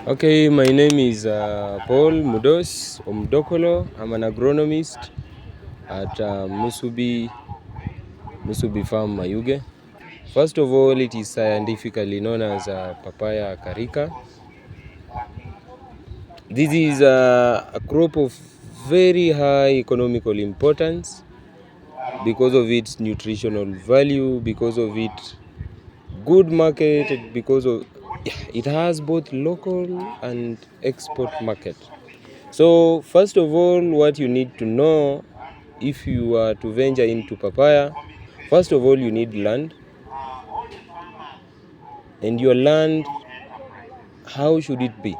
Okay, my name is Paul Mudos Omdokolo. I'm an agronomist at Musubi Farm, Mayuge. First of all, it is scientifically known as papaya carica. This is a crop of very high economical importance because of its nutritional value, because of its good market, because of it has both local and export market. So first of all, what you need to know if you are to venture into papaya, first of all you need land. And your land, how should it be?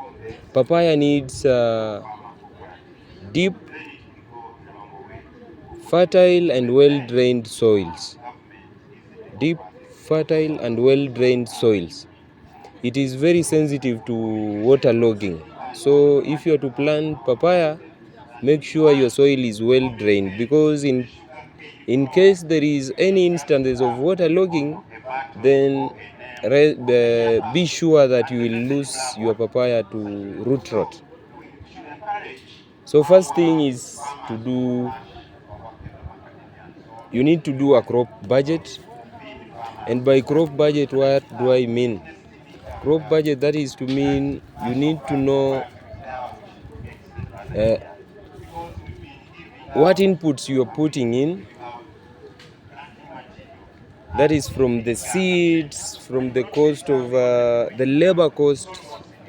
Papaya needs deep, fertile and well-drained soils. Deep, fertile and well-drained soils. It is very sensitive to waterlogging. So if you are to plant papaya, make sure your soil is well drained, because in case there is any instances of waterlogging, then be sure that you will lose your papaya to root rot. So first thing is you need to do a crop budget. And by crop budget, what do I mean? Crop budget, that is to mean you need to know what inputs you are putting in. That is from the seeds, from the cost of the labor cost,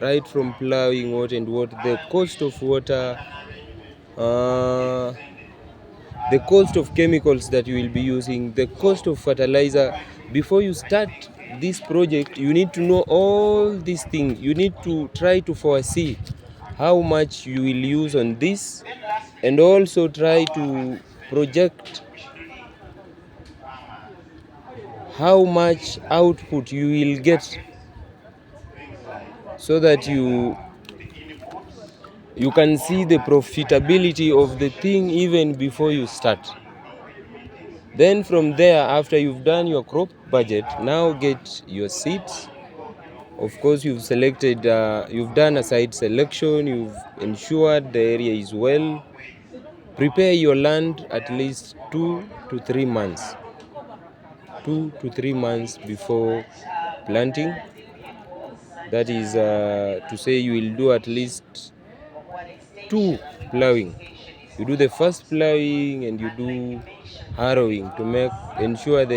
right from plowing, what and what, the cost of water, the cost of chemicals that you will be using, the cost of fertilizer. Before you start this project, you need to know all these things. You need to try to foresee how much you will use on this, and also try to project how much output you will get, so that you can see the profitability of the thing even before you start. Then from there, after you've done your crop budget, now get your seeds. Of course, you've selected, you've done a site selection, you've ensured the area is well. Prepare your land at least 2 to 3 months. 2 to 3 months before planting. That is to say you will do at least 2 plowing. You do the first plowing and you do harrowing to ensure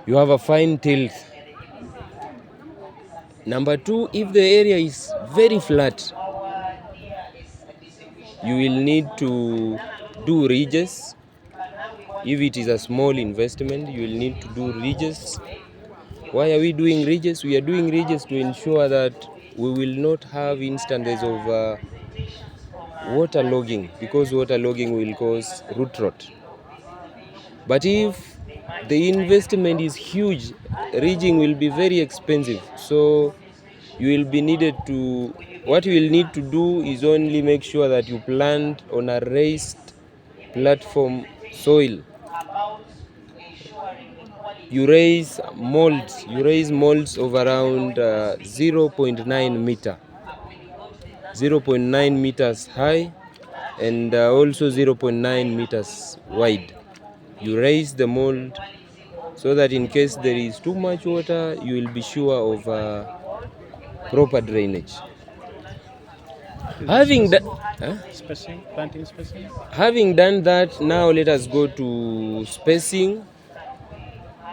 you have a fine tilth. Number 2, if the area is very flat, you will need to do ridges. If it is a small investment, you will need to do ridges. Why are we doing ridges? We are doing ridges to ensure that we will not have instances of waterlogging, because waterlogging will cause root rot. But if the investment is huge, ridging will be very expensive. So you will be needed to, what you will need to do is only make sure that you plant on a raised platform soil. You raise molds of around 0.9 meter, 0.9 meters high, and also 0.9 meters wide. You raise the mold so that in case there is too much water, you will be sure of proper drainage. Having done that, now let us go to spacing.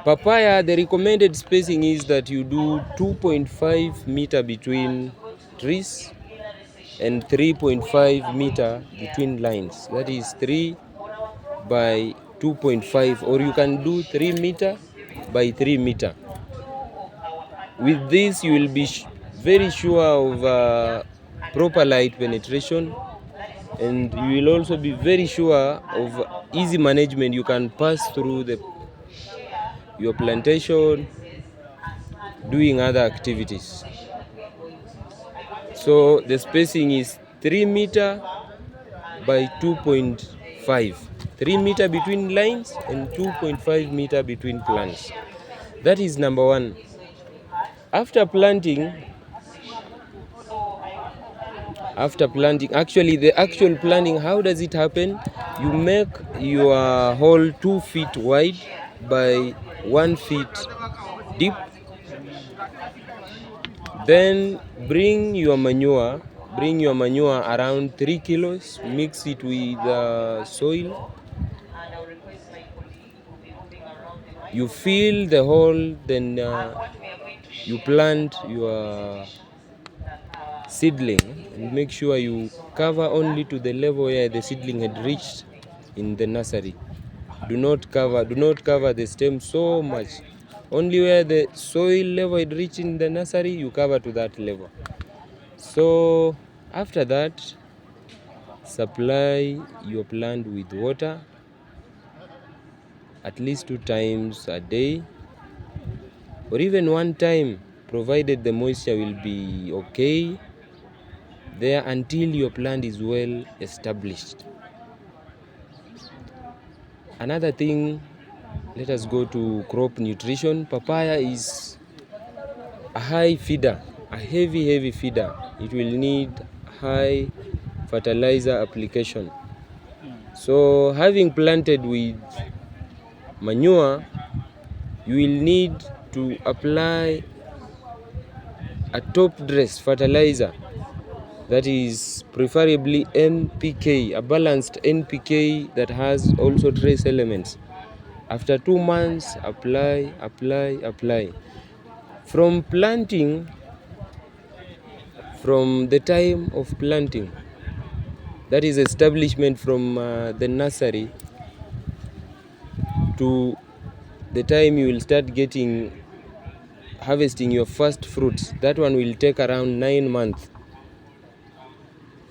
Papaya, the recommended spacing is that you do 2.5 meter between trees and 3.5 meter between lines. That is 3 by 2.5, or you can do 3 meter by 3 meter. With this, you will be very sure of proper light penetration, and you will also be very sure of easy management. You can pass through your plantation doing other activities. So the spacing is 3 meter by 2.5. 3 meter between lines and 2.5 meter between plants. That is number 1. After planting, after planting. Actually, the actual planting, how does it happen? You make your hole 2 feet wide by 1 feet deep. Then bring your manure around 3 kilos, mix it with soil. You fill the hole, then you plant your seedling, and make sure you cover only to the level where the seedling had reached in the nursery. Do not cover the stem so much. Only where the soil level had reached in the nursery, you cover to that level. So after that, supply your plant with water at least 2 times a day, or even 1 time, provided the moisture will be okay there until your plant is well established. Another thing, let us go to crop nutrition. Papaya is a high feeder, a heavy feeder. It will need high fertilizer application. So having planted with manure, you will need to apply a top dress fertilizer, that is preferably NPK, a balanced NPK that has also trace elements. After 2 months, apply. From the time of planting, that is establishment from the nursery, to the time you will start harvesting your first fruits, that one will take around 9 months.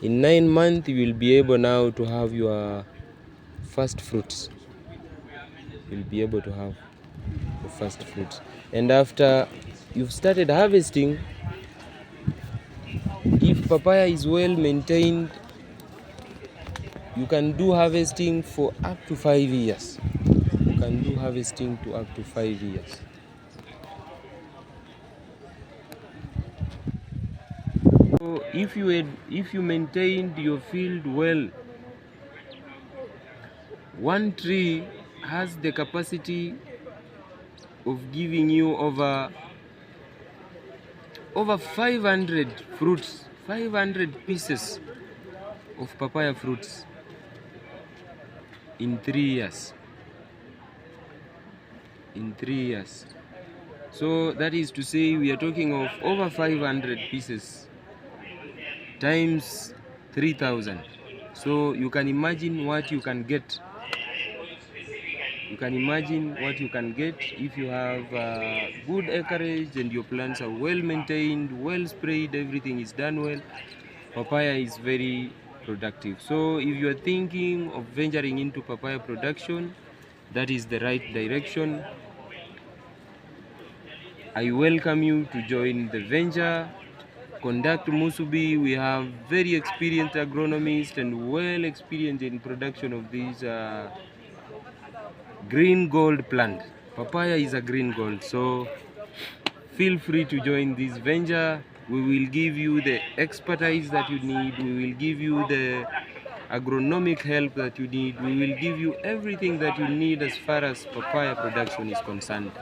In 9 months, you will be able now to have your first fruits. You'll be able to have the first fruits. And after you've started harvesting, if papaya is well maintained, you can do harvesting for up to 5 years. You can do harvesting to up to 5 years. So if you maintained your field well, one tree has the capacity of giving you over 500 fruits, 500 pieces of papaya fruits in 3 years. In 3 years. So that is to say, we are talking of over 500 pieces times 3,000. So you can imagine what you can get. You can imagine what you can get if you have good acreage and your plants are well maintained, well sprayed, everything is done well. Papaya is very productive. So if you are thinking of venturing into papaya production, that is the right direction. I welcome you to join the venture. Conduct Musubi. We have very experienced agronomists and well experienced in production of these green gold plant. Papaya is a green gold, so feel free to join this venture. We will give you the expertise that you need. We will give you the agronomic help that you need. We will give you everything that you need as far as papaya production is concerned.